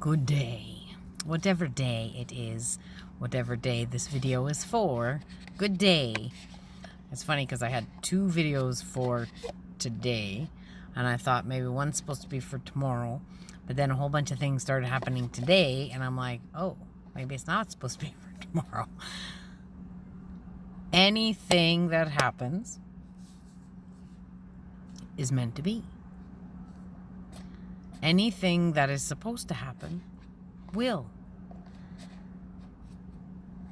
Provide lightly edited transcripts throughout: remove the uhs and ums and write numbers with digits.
Good day. Whatever day it is, whatever day this video is for, good day. It's funny because I had two videos for today, and I thought maybe one's supposed to be for tomorrow, but then a whole bunch of things started happening today, and I'm like, oh, maybe it's not supposed to be for tomorrow. Anything that happens is meant to be. Anything that is supposed to happen will.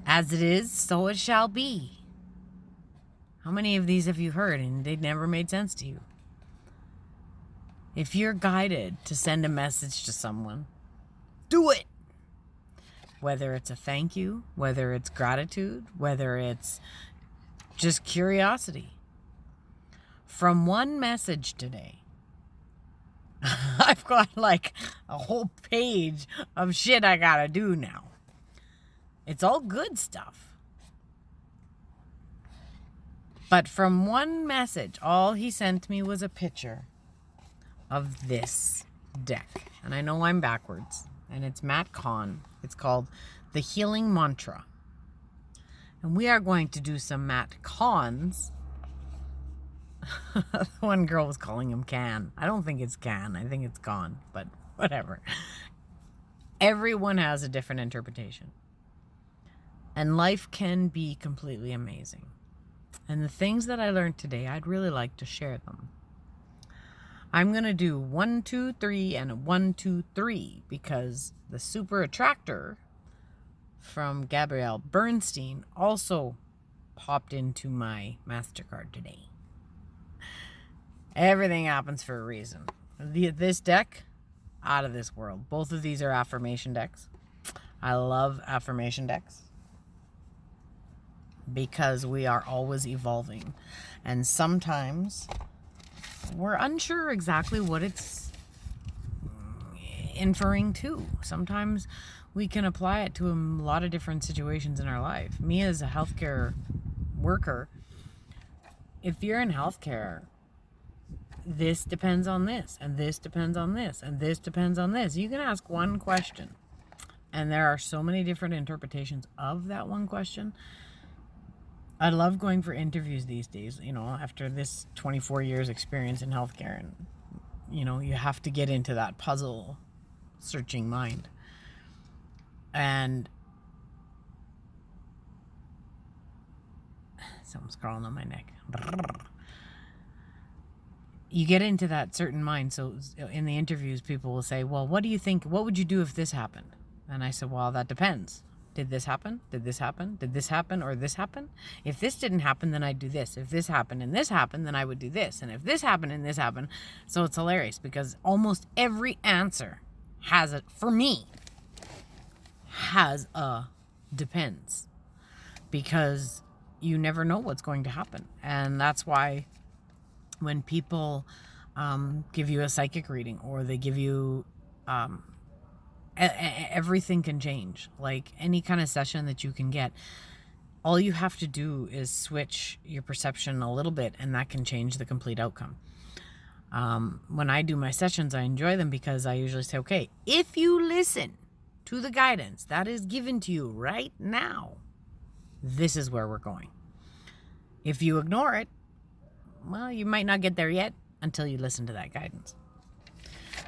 As it is, so it shall be. How many of these have you heard and they never made sense to you? If you're guided to send a message to someone, do it. Whether it's a thank you, whether it's gratitude, whether it's just curiosity. From one message today, I've got like a whole page of shit I gotta do now. It's all good stuff. But from one message, all he sent me was a picture of this deck. And I know I'm backwards. And it's Matt Kahn. It's called The Healing Mantra. And we are going to do some Matt Kahns. One girl was calling him Can. I don't think it's Can. I think it's Gone. But whatever. Everyone has a different interpretation. And life can be completely amazing. And the things that I learned today, I'd really like to share them. I'm going to do 1, 2, 3 and 1, 2, 3 because the super attractor from Gabby Bernstein also popped into my MasterCard today. Everything happens for a reason. This deck, out of this world. Both of these are affirmation decks. I love affirmation decks because we are always evolving. And sometimes we're unsure exactly what it's inferring to. Sometimes we can apply it to a lot of different situations in our life. Me as a healthcare worker, if you're in healthcare, this depends on this, and this depends on this, and this depends on this. You can ask one question, and there are so many different interpretations of that one question. I love going for interviews these days, after this 24 years experience in healthcare. And, you have to get into that puzzle searching mind. And someone's crawling on my neck. You get into that certain mind. So in the interviews, people will say, well, what do you think? What would you do if this happened? And I said, well, that depends. Did this happen? Did this happen? Did this happen or this happen? If this didn't happen, then I'd do this. If this happened and this happened, then I would do this. And if this happened and this happened. So it's hilarious because almost every answer for me, has a depends. Because you never know what's going to happen. And that's why when people give you a psychic reading or they give you everything can change. Like any kind of session that you can get, all you have to do is switch your perception a little bit and that can change the complete outcome. When I do my sessions, I enjoy them because I usually say, okay, if you listen to the guidance that is given to you right now, this is where we're going. If you ignore it, well, you might not get there yet until you listen to that guidance.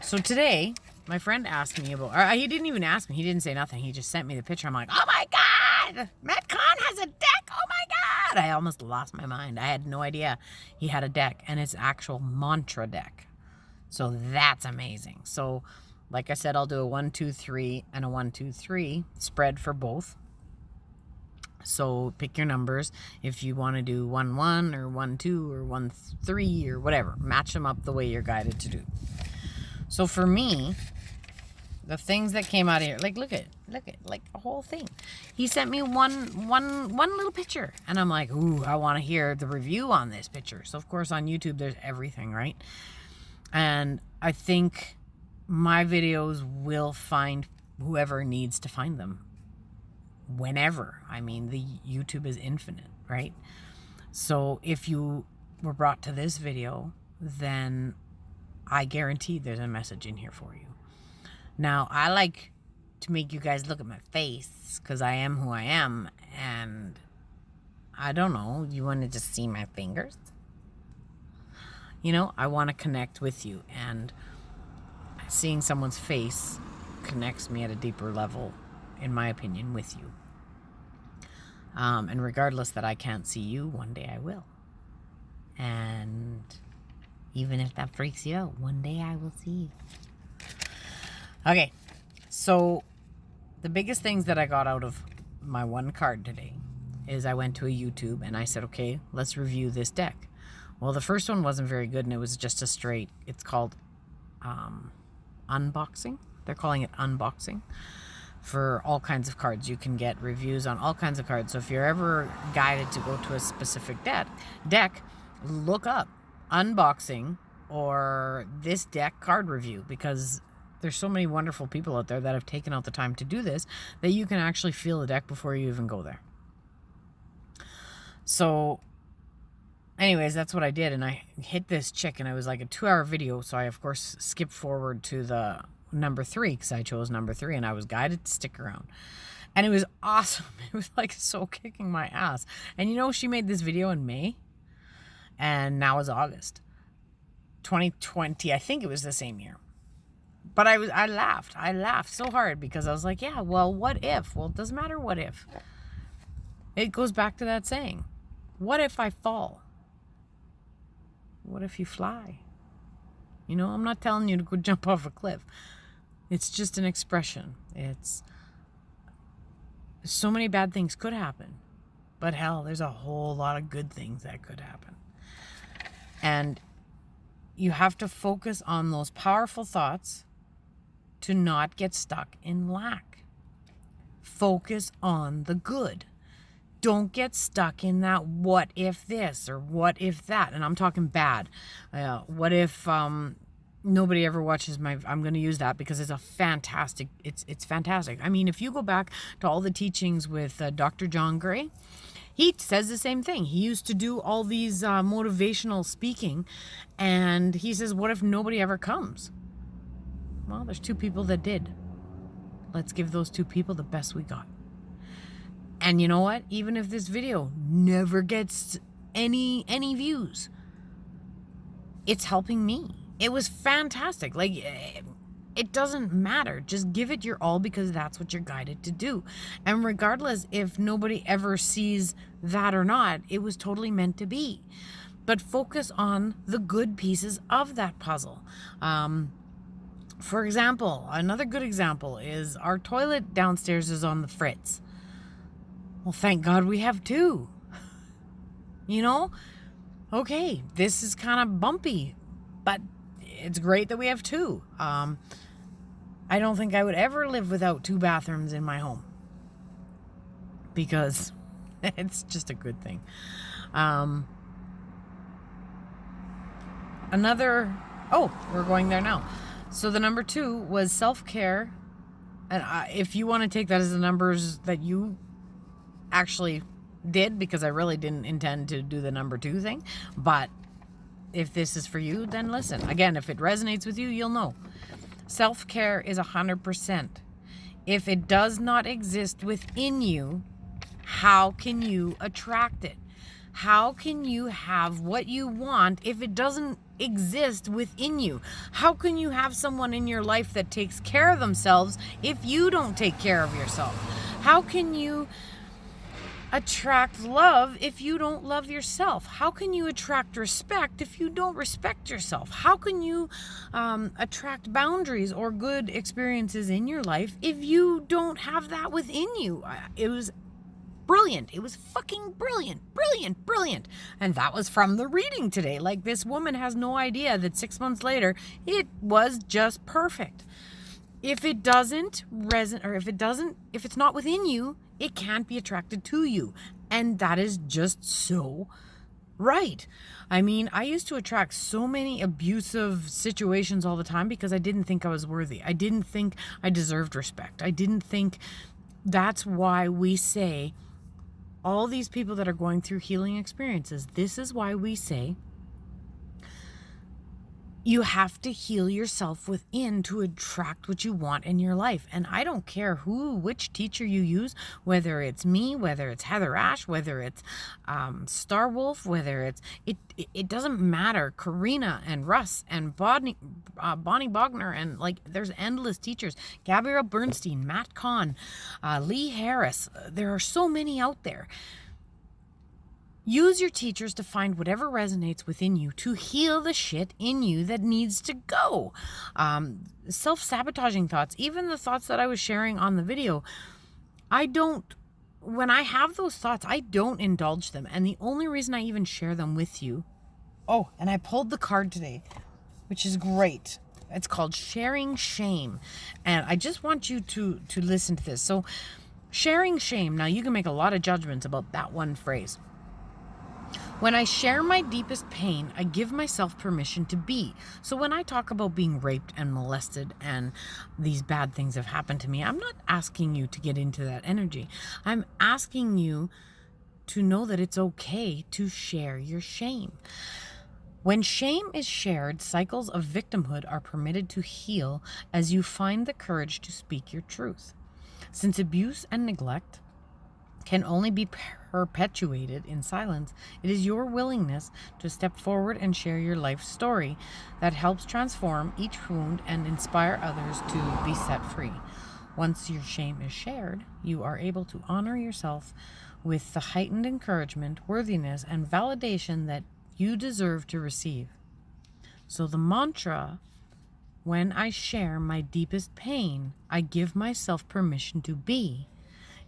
So today, my friend asked me about, he didn't even ask me. He didn't say nothing. He just sent me the picture. I'm like, oh my God, Matt Kahn has a deck. Oh my God. I almost lost my mind. I had no idea he had a deck, and it's actual mantra deck. So that's amazing. So like I said, I'll do a 1, 2, 3 and a 1, 2, 3 spread for both. So pick your numbers. If you want to do 1, 1 or 1, 2 or 1, 3 or whatever, match them up the way you're guided to do. So for me, the things that came out of here, like look at like a whole thing. He sent me one little picture, and I'm like, ooh, I want to hear the review on this picture. So of course on YouTube there's everything, right? And I think my videos will find whoever needs to find them. Whenever. I mean, the YouTube is infinite, right? So if you were brought to this video, then I guarantee there's a message in here for you. Now, I like to make you guys look at my face because I am who I am. And I don't know, you want to just see my fingers? I want to connect with you. And seeing someone's face connects me at a deeper level, in my opinion, with you. And regardless that I can't see you, one day I will. And even if that freaks you out, one day I will see you. Okay, so the biggest things that I got out of my one card today is I went to a YouTube and I said, okay, let's review this deck. Well, the first one wasn't very good, and it was just a straight, it's called unboxing. They're calling it unboxing for all kinds of cards. You can get reviews on all kinds of cards. So if you're ever guided to go to a specific deck, look up unboxing or this deck card review, because there's so many wonderful people out there that have taken out the time to do this that you can actually feel the deck before you even go there. So anyways, that's what I did, and I hit this chick, and it was like a 2-hour video, so I of course skipped forward to the number 3 because I chose number 3, and I was guided to stick around. And it was awesome. It was like so kicking my ass. And she made this video in May, and now is August 2020. I think it was the same year. But I laughed so hard because I was like, yeah, well, what if? Well, it doesn't matter what if. It goes back to that saying, what if I fall? What if you fly? I'm not telling you to go jump off a cliff. It's just an expression. It's so many bad things could happen, but hell, there's a whole lot of good things that could happen. And you have to focus on those powerful thoughts to not get stuck in lack. Focus on the good. Don't get stuck in that what if this or what if that. And I'm talking bad. What if nobody ever watches I'm going to use that because it's fantastic. It's fantastic. I mean, if you go back to all the teachings with Dr. John Gray, he says the same thing. He used to do all these motivational speaking, and he says, what if nobody ever comes? Well, there's 2 people that did. Let's give those 2 people the best we got. And you know what? Even if this video never gets any views, it's helping me. It was fantastic. Like, it doesn't matter. Just give it your all because that's what you're guided to do. And regardless if nobody ever sees that or not, it was totally meant to be. But focus on the good pieces of that puzzle. For example, another good example is our toilet downstairs is on the fritz. Well, thank God we have 2. Okay, this is kind of bumpy, but it's great that we have 2. I don't think I would ever live without 2 bathrooms in my home because it's just a good thing. We're going there now. So the number 2 was self-care. And if you want to take that as the numbers that you actually did, because I really didn't intend to do the number 2 thing, but if this is for you, then listen. Again, if it resonates with you, you'll know. Self-care is 100%. If it does not exist within you, how can you attract it? How can you have what you want if it doesn't exist within you? How can you have someone in your life that takes care of themselves if you don't take care of yourself? How can you attract love if you don't love yourself? How can you attract respect if you don't respect yourself? How can you attract boundaries or good experiences in your life if you don't have that within you? It was brilliant. It was fucking brilliant. And that was from the reading today. Like, this woman has no idea that 6 months later, it was just perfect. If it doesn't resonate, or if it's not within you, it can't be attracted to you. And that is just so right. I mean, I used to attract so many abusive situations all the time because I didn't think I was worthy. I didn't think I deserved respect. I didn't think. That's why we say, all these people that are going through healing experiences, this is why we say, You have to heal yourself within to attract what you want in your life. And I don't care which teacher you use, whether it's me, whether it's Heather Ash, whether it's Star Wolf, whether it doesn't matter. Karina and Russ and Bonnie Bogner, and like there's endless teachers. Gabby Bernstein, Matt Kahn, Lee Harris. There are so many out there. Use your teachers to find whatever resonates within you to heal the shit in you that needs to go. Self-sabotaging thoughts, even the thoughts that I was sharing on the video, when I have those thoughts, I don't indulge them. And the only reason I even share them with you, and I pulled the card today, which is great. It's called Sharing Shame. And I just want you to listen to this. So, sharing shame. Now, you can make a lot of judgments about that one phrase. When I share my deepest pain, I give myself permission to be. So when I talk about being raped and molested and these bad things have happened to me, I'm not asking you to get into that energy. I'm asking you to know that it's okay to share your shame. When shame is shared, cycles of victimhood are permitted to heal as you find the courage to speak your truth. Since abuse and neglect can only be perpetuated in silence, it is your willingness to step forward and share your life story that helps transform each wound and inspire others to be set free. Once your shame is shared, you are able to honor yourself with the heightened encouragement, worthiness, and validation that you deserve to receive. So the mantra, when I share my deepest pain, I give myself permission to be.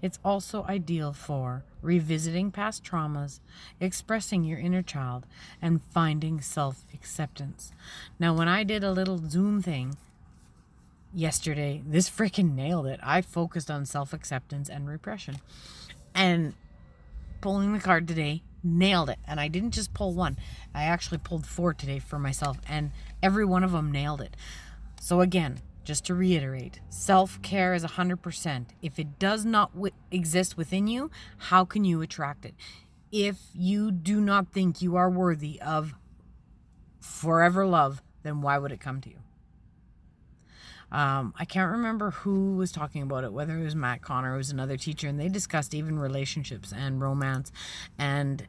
It's also ideal for revisiting past traumas, expressing your inner child, and finding self-acceptance. Now, when I did a little Zoom thing yesterday, this freaking nailed it. I focused on self-acceptance and repression. And pulling the card today, nailed it. And I didn't just pull one. I actually pulled 4 today for myself, and every one of them nailed it. So again, just to reiterate, self-care is 100%. If it does not exist within you, how can you attract it? If you do not think you are worthy of forever love, then why would it come to you? I can't remember who was talking about it, whether it was Matt Kahn or it was another teacher, and they discussed even relationships and romance. And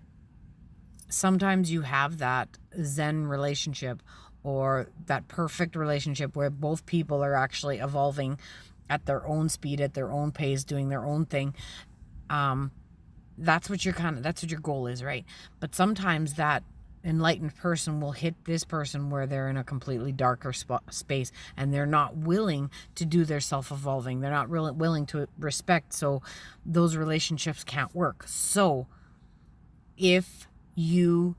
sometimes you have that Zen relationship or that perfect relationship where both people are actually evolving at their own speed, at their own pace, doing their own thing. That's what your goal is, right? But sometimes that enlightened person will hit this person where they're in a completely darker space, and they're not willing to do their self-evolving. They're not really willing to respect, so those relationships can't work. So if you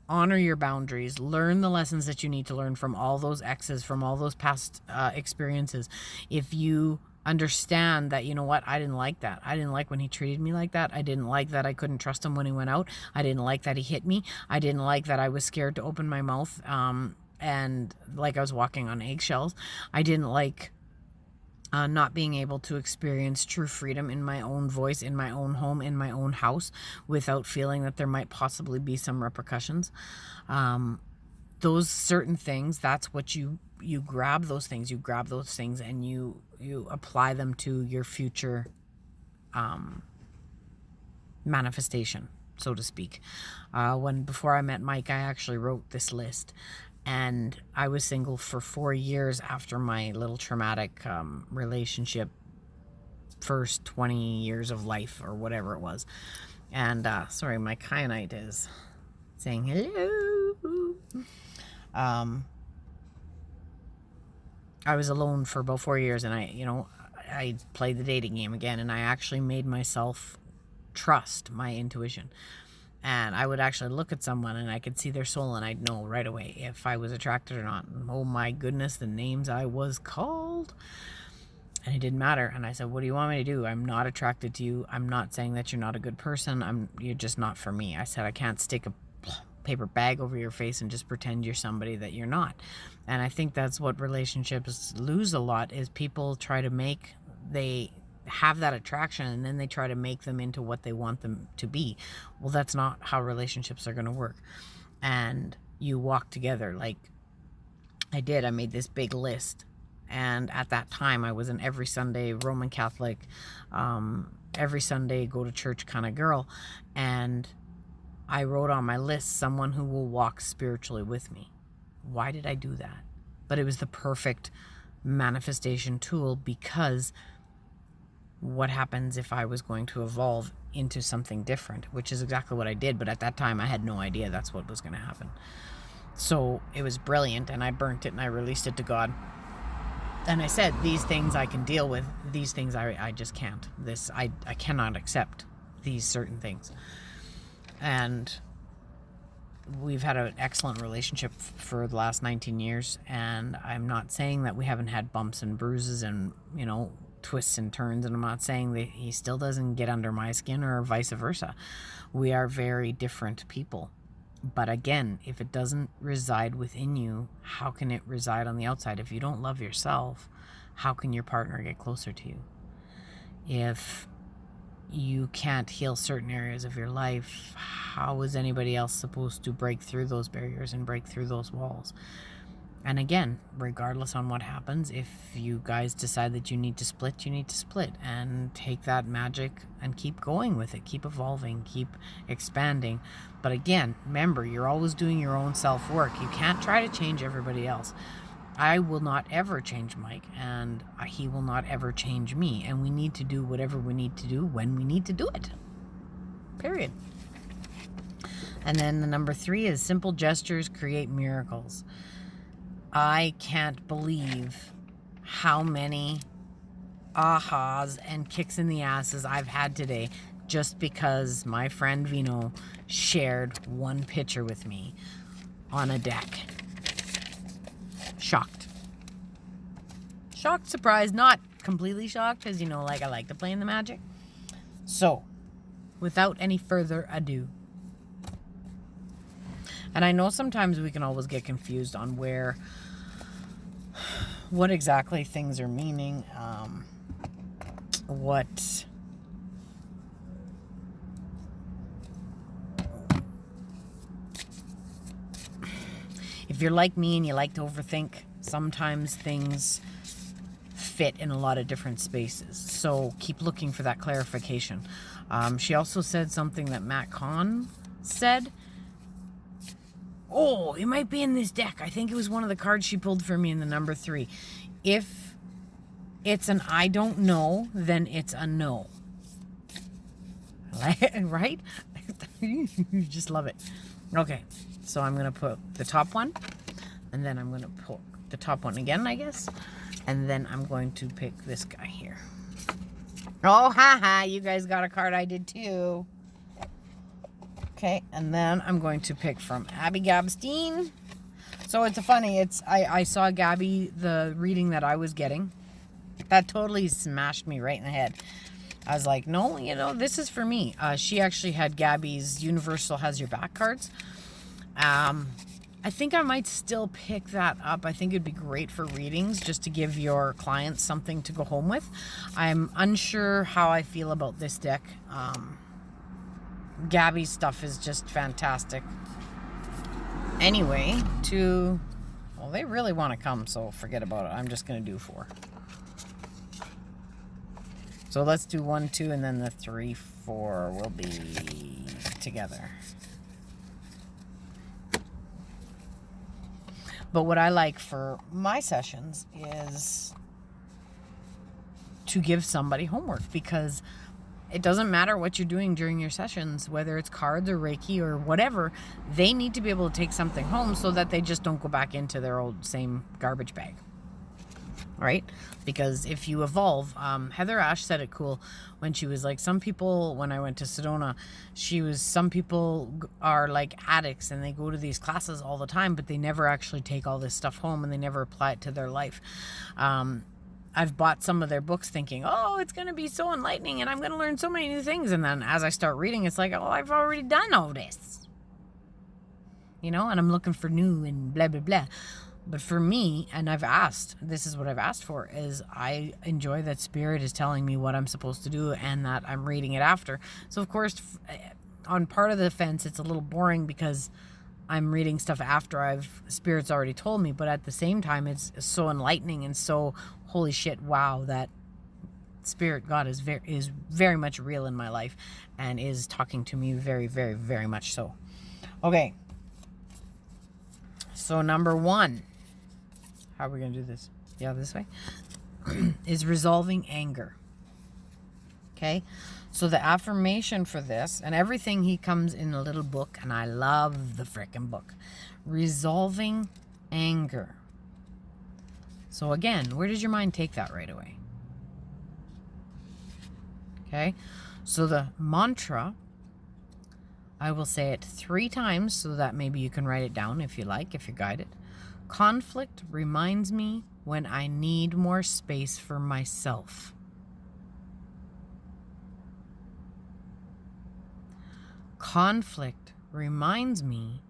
honor your boundaries, learn the lessons that you need to learn from all those exes, from all those past experiences, if you understand that, you know what, I didn't like that. I didn't like when he treated me like that. I didn't like that I couldn't trust him when he went out. I didn't like that he hit me. I didn't like that I was scared to open my mouth and like I was walking on eggshells. I didn't like not being able to experience true freedom in my own voice, in my own home, in my own house, without feeling that there might possibly be some repercussions. Those certain things, that's what you grab those things. You grab those things and you apply them to your future manifestation, so to speak. Before I met Mike, I actually wrote this list. And I was single for 4 years after my little traumatic relationship, first 20 years of life or whatever it was. And sorry, my kyanite is saying hello. I was alone for about 4 years, and I played the dating game again, and I actually made myself trust my intuition. And I would actually look at someone and I could see their soul, and I'd know right away if I was attracted or not. And oh my goodness, the names I was called. And it didn't matter. And I said, what do you want me to do? I'm not attracted to you. I'm not saying that you're not a good person. You're just not for me. I said, I can't stick a paper bag over your face and just pretend you're somebody that you're not. And I think that's what relationships lose a lot, is people try to they have that attraction and then they try to make them into what they want them to be. Well, that's not how relationships are going to work. And you walk together like I did. I made this big list. And at that time, I was an every Sunday Roman Catholic, every Sunday go to church kind of girl. And I wrote on my list, someone who will walk spiritually with me. Why did I do that? But it was the perfect manifestation tool, because what happens if I was going to evolve into something different, which is exactly what I did. But at that time, I had no idea that's what was going to happen. So it was brilliant, and I burnt it and I released it to God. And I said, these things I can deal with, these things I just can't. I cannot accept these certain things. And we've had an excellent relationship for the last 19 years. And I'm not saying that we haven't had bumps and bruises and, twists and turns. And I'm not saying that he still doesn't get under my skin or vice versa. We are very different people. But again, if it doesn't reside within you, how can it reside on the outside? If you don't love yourself, how can your partner get closer to you? If you can't heal certain areas of your life, how is anybody else supposed to break through those barriers and break through those walls? And again, regardless on what happens, if you guys decide that you need to split, you need to split, and take that magic and keep going with it. Keep evolving, keep expanding. But again, remember, you're always doing your own self-work. You can't try to change everybody else. I will not ever change Mike, and he will not ever change me. And we need to do whatever we need to do when we need to do it. Period. And then the number 3 is simple gestures create miracles. I can't believe how many ahas and kicks in the asses I've had today just because my friend Vino shared one picture with me on a deck. Shocked. Shocked, surprised, not completely shocked, because, I like to play in the magic. So, without any further ado, and I know sometimes we can always get confused on what exactly things are meaning, if you're like me and you like to overthink, sometimes things fit in a lot of different spaces. So keep looking for that clarification. She also said something that Matt Kahn said. Oh, it might be in this deck. I think it was one of the cards she pulled for me in the number 3. If it's an I don't know, then it's a no. Right? You just love it. Okay, so I'm going to put the top one, and then I'm going to put the top one again, I guess. And then I'm going to pick this guy here. Oh, haha, you guys got a card. I did too. Okay, and then I'm going to pick from Gabby Bernstein. So it's I saw Gabby, the reading that I was getting. That totally smashed me right in the head. I was like, no, this is for me. She actually had Gabby's Universal Has Your Back cards. I think I might still pick that up. I think it'd be great for readings, just to give your clients something to go home with. I'm unsure how I feel about this deck. Gabby's stuff is just fantastic. Anyway, they really want to come, so forget about it. I'm just going to do 4. So let's do 1, 2, and then the 3, 4 will be together. But what I like for my sessions is to give somebody homework, because it doesn't matter what you're doing during your sessions, whether it's cards or Reiki or whatever, they need to be able to take something home so that they just don't go back into their old same garbage bag. Right? Because if you evolve, Heather Ash said it cool when she was like, some people, when I went to Sedona, some people are like addicts and they go to these classes all the time, but they never actually take all this stuff home and they never apply it to their life. I've bought some of their books thinking, oh, it's going to be so enlightening and I'm going to learn so many new things. And then as I start reading, it's like, oh, I've already done all this. And I'm looking for new and blah, blah, blah. But for me, and this is what I've asked for, is I enjoy that Spirit is telling me what I'm supposed to do and that I'm reading it after. So, of course, on part of the fence, it's a little boring because I'm reading stuff after Spirit's already told me, but at the same time, it's so enlightening and so holy shit, wow, that Spirit God is very much real in my life and is talking to me very, very, very much so. Okay. So number 1, how are we going to do this? Yeah, this way, is resolving anger. Okay. So the affirmation for this, and everything he comes in a little book, and I love the frickin' book. Resolving anger. So again, where does your mind take that right away? Okay. So the mantra, I will say it 3 times so that maybe you can write it down if you like, if you're guided. Conflict reminds me when I need more space for myself. Conflict reminds me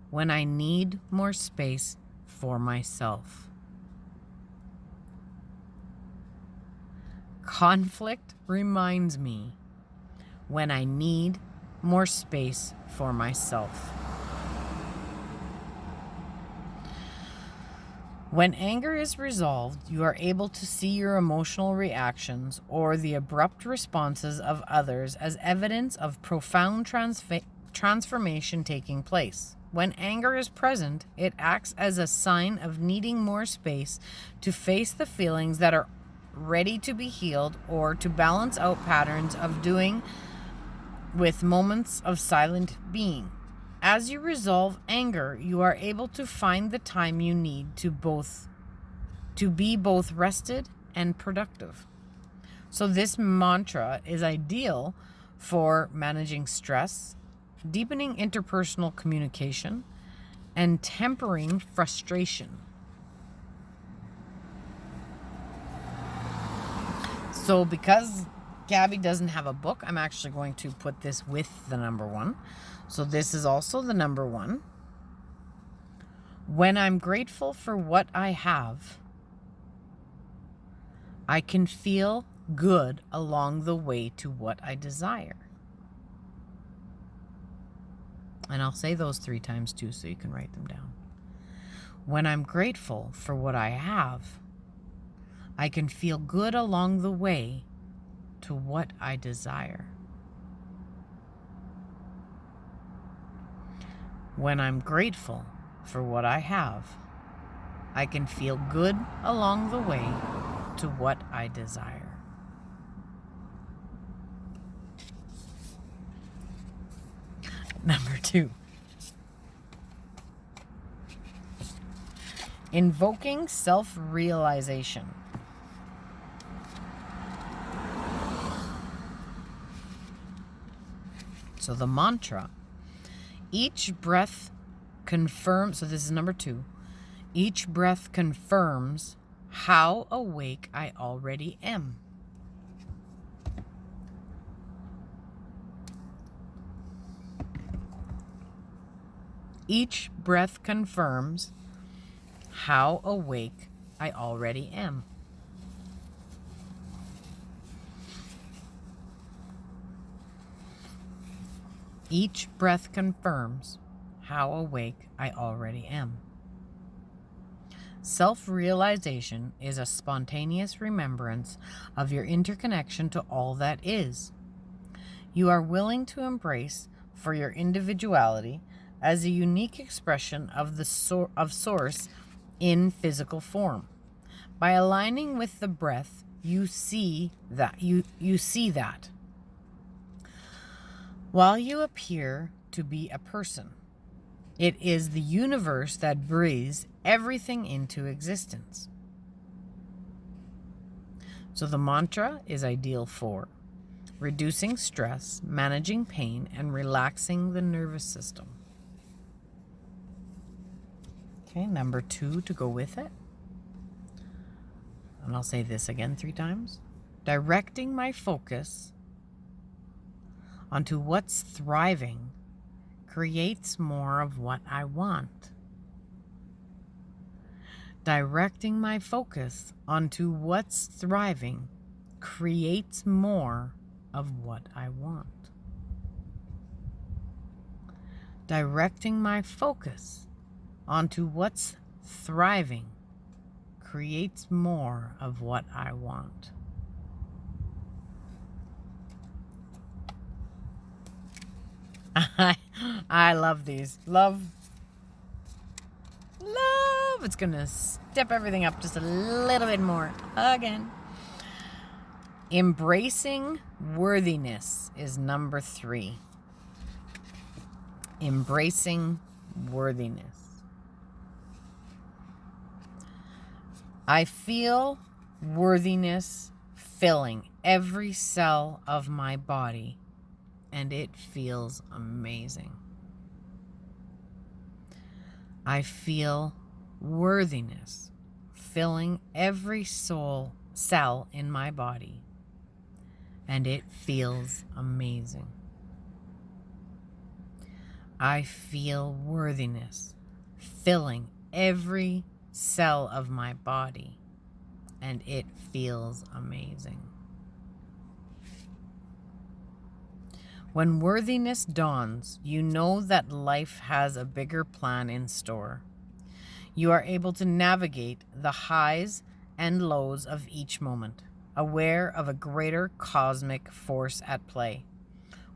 when I need more space for myself. Conflict reminds me when I need more space for myself. When anger is resolved, you are able to see your emotional reactions or the abrupt responses of others as evidence of profound transformation taking place. When anger is present, it acts as a sign of needing more space to face the feelings that are ready to be healed or to balance out patterns of doing with moments of silent being. As you resolve anger, you are able to find the time you need to be both rested and productive. So this mantra is ideal for managing stress, deepening interpersonal communication, and tempering frustration. So because Gabby doesn't have a book, I'm actually going to put this with the number 1. So this is also the number 1. When I'm grateful for what I have, I can feel good along the way to what I desire. And I'll say those 3 times too, so you can write them down. When I'm grateful for what I have, I can feel good along the way to what I desire. When I'm grateful for what I have, I can feel good along the way to what I desire. Number 2. Invoking self-realization. So the mantra, each breath confirms, so this is number 2, each breath confirms how awake I already am. Each breath confirms how awake I already am. Each breath confirms how awake I already am. Self-realization is a spontaneous remembrance of your interconnection to all that is. You are willing to embrace for your individuality as a unique expression of the source in physical form. By aligning with the breath, you see that while you appear to be a person, it is the universe that breathes everything into existence. So the mantra is ideal for reducing stress, managing pain, and relaxing the nervous system. Okay, number 2 to go with it. And I'll say this again 3 times. Directing my focus onto what's thriving creates more of what I want. Directing my focus onto what's thriving creates more of what I want. Directing my focus onto what's thriving creates more of what I want. I love these. Love. It's going to step everything up just a little bit more again. Embracing worthiness is number 3. Embracing worthiness. I feel worthiness filling every cell of my body, and it feels amazing. I feel worthiness filling every cell in my body, and it feels amazing. I feel worthiness filling every cell of my body, and it feels amazing. When worthiness dawns, you know that life has a bigger plan in store. You are able to navigate the highs and lows of each moment, aware of a greater cosmic force at play.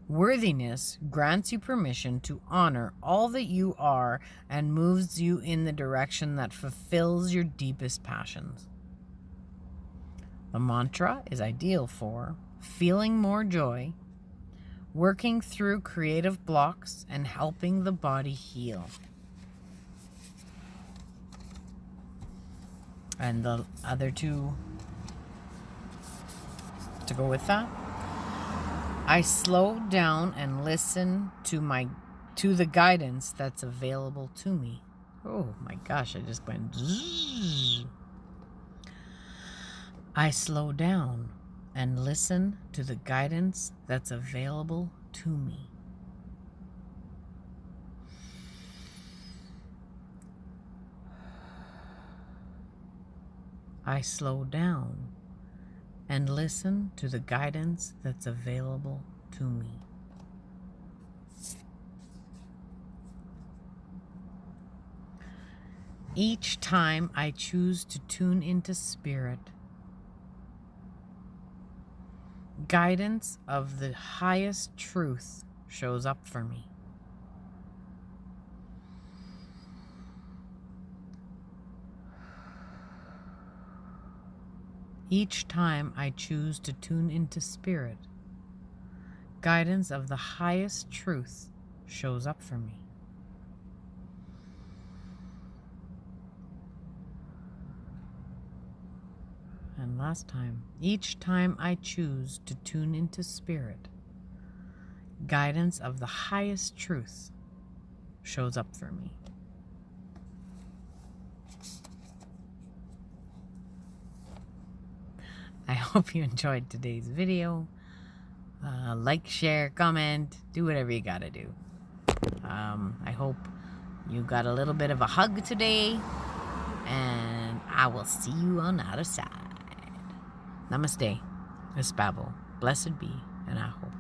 Worthiness grants you permission to honor all that you are and moves you in the direction that fulfills your deepest passions. The mantra is ideal for feeling more joy, working through creative blocks, and helping the body heal. And the other two to go with that. I slow down and listen to the guidance that's available to me. Oh my gosh, I just went zzz. I slow down and listen to the guidance that's available to me. I slow down and listen to the guidance that's available to me. Each time I choose to tune into spirit, guidance of the highest truth shows up for me. Each time I choose to tune into spirit, guidance of the highest truth shows up for me. And last time, each time I choose to tune into spirit, guidance of the highest truth shows up for me. I hope you enjoyed today's video. Like, share, comment, do whatever you gotta do. I hope you got a little bit of a hug today, and I will see you on the other side. Namaste. Espavo. Blessed be, and I hope.